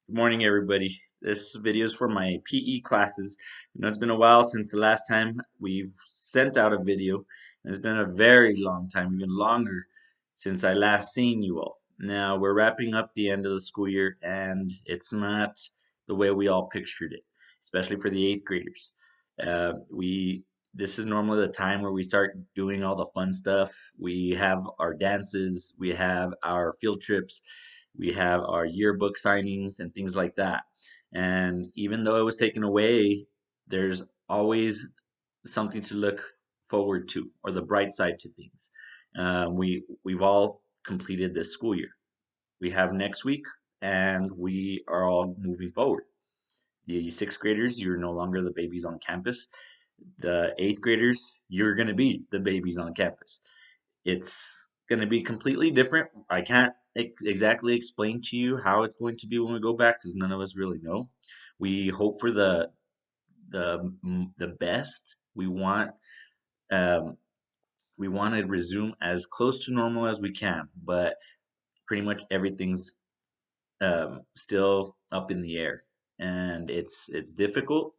Good morning, everybody. This video is for my PE classes. It's been a while since the last time we've sent out a video, and it's been a very long time, even longer, since I last seen you all. Now, we're wrapping up the end of the school year, and it's not the way we all pictured it, especially for the eighth graders. We This is normally the time where we start doing all the fun stuff. We have our dances, we have our field trips, we have our yearbook signings and things like that. And even though it was taken away, there's always something to look forward to or the bright side to things. We've all completed this school year. We have next week, and we are all moving forward. The sixth graders, you're no longer the babies on campus. The eighth graders, you're going to be the babies on campus. It's going to be completely different. I can't exactly explain to you how it's going to be when we go back because none of us really know. We hope for the best. Um, we want to resume as close to normal as we can, but pretty much everything's still up in the air, and it's difficult.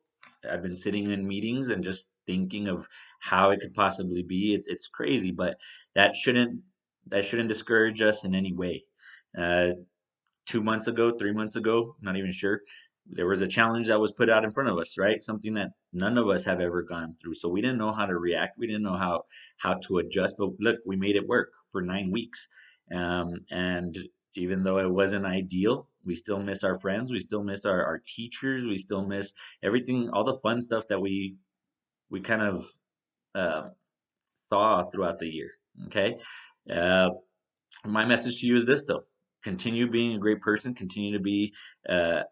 I've been sitting in meetings and just thinking of how it could possibly be. It's crazy, but that shouldn't that shouldn't discourage us in any way. Uh, 2 months ago, 3 months ago, not even sure, there was a challenge that was put out in front of us, right? Something that none of us have ever gone through. So we didn't know how to react. We didn't know how to adjust. But look, we made it work for 9 weeks. And even though it wasn't ideal, we still miss our friends. We still miss our teachers. We still miss everything, all the fun stuff that we kind of uh, saw throughout the year. Okay. Uh, my message to you is this, though: continue being a great person. Continue to be uh,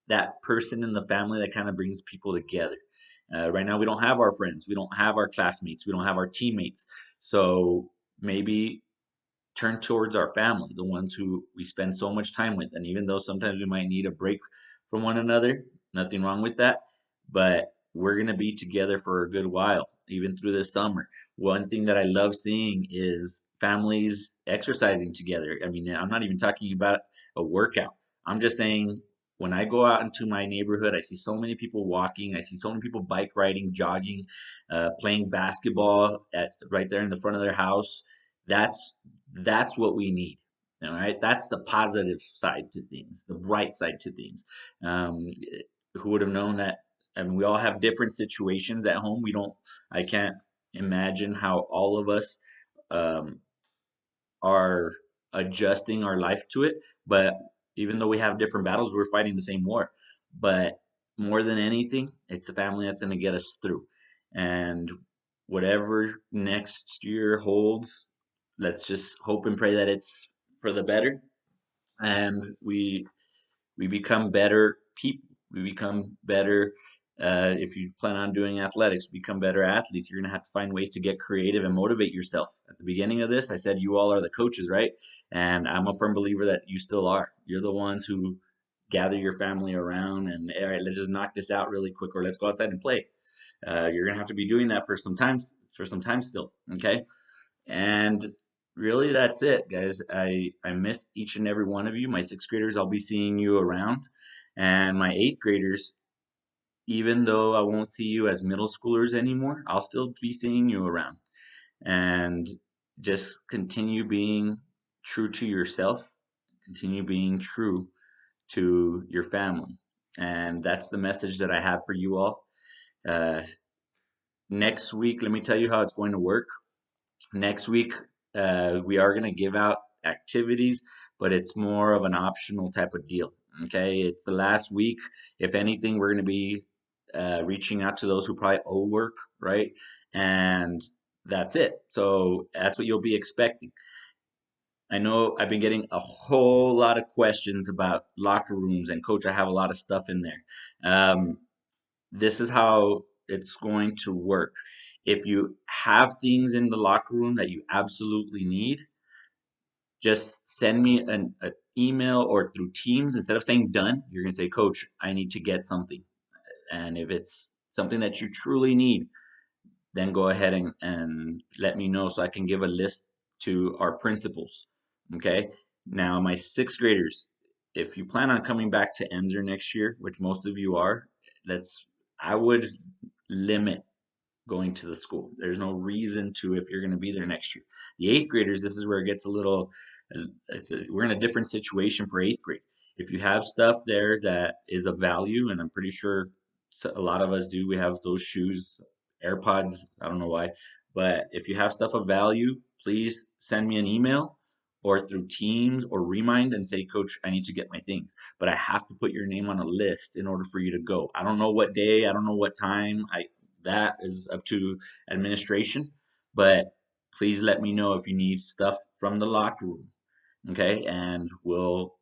that person in the family that kind of brings people together. Right now, we don't have our friends, we don't have our classmates, we don't have our teammates. So maybe turn towards our family, the ones who we spend so much time with. And even though sometimes we might need a break from one another, nothing wrong with that. But we're going to be together for a good while, even through this summer. One thing that I love seeing is families exercising together. I mean, I'm not even talking about a workout. I'm just saying when I go out into my neighborhood, I see so many people walking. I see so many people bike riding, jogging, playing basketball at right there in the front of their house. That's that's what we need. All right, that's the positive side to things, the bright side to things. Um, who would have known that? I mean, we all have different situations at home. We don't. I can't imagine how all of us um, are adjusting our life to it. But even though we have different battles, we're fighting the same war. But more than anything, it's the family that's going to get us through. And whatever next year holds, let's just hope and pray that it's for the better, and we become better people. We become better. If you plan on doing athletics, become better athletes. You're going to have to find ways to get creative and motivate yourself. At the beginning of this, I said you all are the coaches, right? And I'm a firm believer that you still are. You're the ones who gather your family around and, all right, let's just knock this out really quick, or let's go outside and play. You're going to have to be doing that for some time still. Okay. And really, that's it, guys. I miss each and every one of you. My sixth graders, I'll be seeing you around. And my eighth graders, even though I won't see you as middle schoolers anymore, I'll still be seeing you around. And just continue being true to yourself, continue being true to your family. And that's the message that I have for you all. Uh, Next week, let me tell you how it's going to work. Next week, we are going to give out activities, but it's more of an optional type of deal. Okay, it's the last week. If anything, we're going to be reaching out to those who probably owe work, right? And that's it. So that's what you'll be expecting. I know I've been getting a whole lot of questions about locker rooms, and coach, I have a lot of stuff in there. This is how it's going to work. If you have things in the locker room that you absolutely need, just send me an email or through Teams. Instead of saying done, you're going to say, Coach, I need to get something. And if it's something that you truly need, then go ahead and let me know so I can give a list to our principals. Okay. Now, my sixth graders, if you plan on coming back to Ensor next year, which most of you are, that's I would limit going to the school. There's no reason to if you're going to be there next year. The eighth graders, this is where it gets a little. We're in a different situation for eighth grade. If you have stuff there that is of value, and I'm pretty sure a lot of us do, we have those shoes, AirPods. I don't know why, but if you have stuff of value, please send me an email or through Teams or Remind and say, Coach, I need to get my things. But I have to put your name on a list in order for you to go. I don't know what day, I don't know what time. That is up to administration, but please let me know if you need stuff from the locker room. Okay, and we'll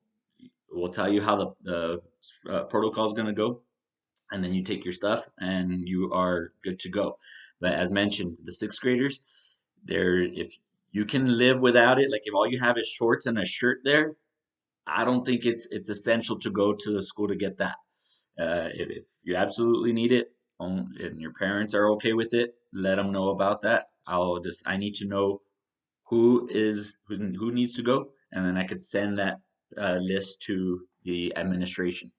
tell you how the protocol is going to go, and then you take your stuff and you are good to go. But as mentioned, the sixth graders, there if you can live without it, like if all you have is shorts and a shirt there, I don't think it's essential to go to the school to get that. If you absolutely need it, and your parents are okay with it, let them know about that. I need to know who needs to go, and then I could send that list to the administration.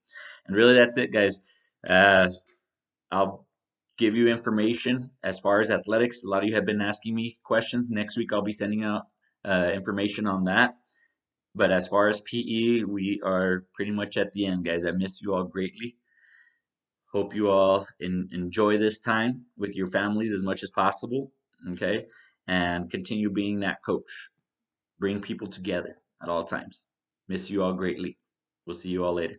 And really, that's it, guys. Uh, I'll give you information as far as athletics. A lot of you have been asking me questions. Next week, I'll be sending out information on that. But as far as PE, we are pretty much at the end, guys. I miss you all greatly. Hope you all enjoy this time with your families as much as possible, okay? And continue being that coach. Bring people together at all times. Miss you all greatly. We'll see you all later.